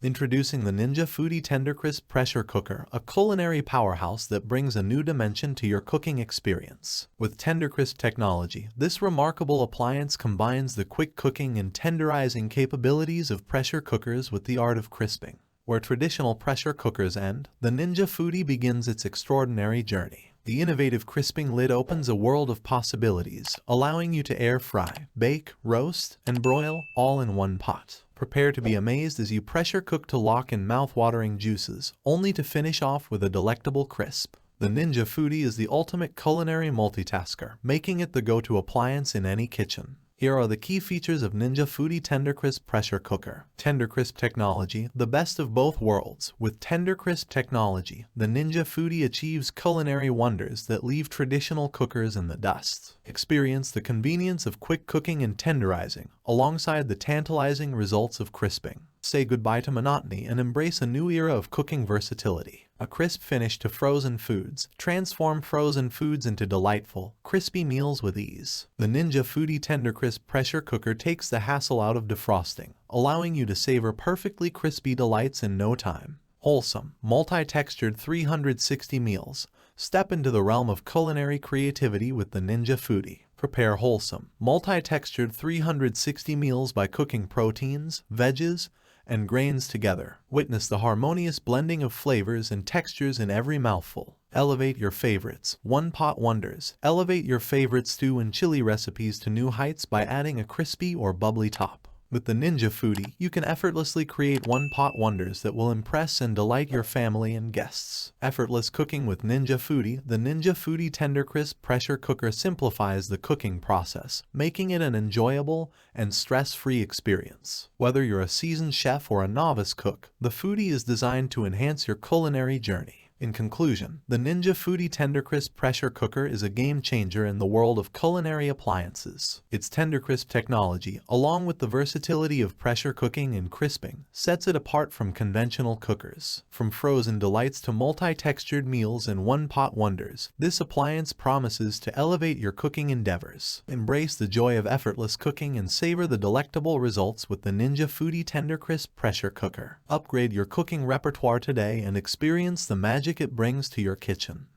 Introducing the Ninja Foodi Tendercrisp Pressure Cooker, a culinary powerhouse that brings a new dimension to your cooking experience. With Tendercrisp technology, this remarkable appliance combines the quick cooking and tenderizing capabilities of pressure cookers with the art of crisping. Where traditional pressure cookers end, the Ninja Foodi begins its extraordinary journey. The innovative crisping lid opens a world of possibilities, allowing you to air fry, bake, roast, and broil all in one pot. Prepare to be amazed as you pressure cook to lock in mouth-watering juices, only to finish off with a delectable crisp. The Ninja Foodi is the ultimate culinary multitasker, making it the go-to appliance in any kitchen. Here are the key features of Ninja Foodi Tendercrisp Pressure Cooker. Tendercrisp technology, the best of both worlds. With Tendercrisp technology, the Ninja Foodi achieves culinary wonders that leave traditional cookers in the dust. Experience the convenience of quick cooking and tenderizing, alongside the tantalizing results of crisping. Say goodbye to monotony and embrace a new era of cooking versatility. A crisp finish to frozen foods. Transform frozen foods into delightful, crispy meals with ease. The Ninja Foodi Tendercrisp Pressure Cooker takes the hassle out of defrosting, allowing you to savor perfectly crispy delights in no time. Wholesome, multi-textured 360 meals. Step into the realm of culinary creativity with the Ninja Foodi. Prepare wholesome, multi-textured 360 meals by cooking proteins, veggies, and grains together. Witness the harmonious blending of flavors and textures in every mouthful. Elevate your favorites. One-pot wonders. Elevate your favorite stew and chili recipes to new heights by adding a crispy or bubbly top. With the Ninja Foodi, you can effortlessly create one-pot wonders that will impress and delight your family and guests. Effortless cooking with Ninja Foodi. The Ninja Foodi Tendercrisp Pressure Cooker simplifies the cooking process, making it an enjoyable and stress-free experience. Whether you're a seasoned chef or a novice cook, the Foodi is designed to enhance your culinary journey. In conclusion, the Ninja Foodi Tendercrisp Pressure Cooker is a game-changer in the world of culinary appliances. Its Tendercrisp technology, along with the versatility of pressure cooking and crisping, sets it apart from conventional cookers. From frozen delights to multi-textured meals and one-pot wonders, this appliance promises to elevate your cooking endeavors. Embrace the joy of effortless cooking and savor the delectable results with the Ninja Foodi Tendercrisp Pressure Cooker. Upgrade your cooking repertoire today and experience the magic it brings to your kitchen.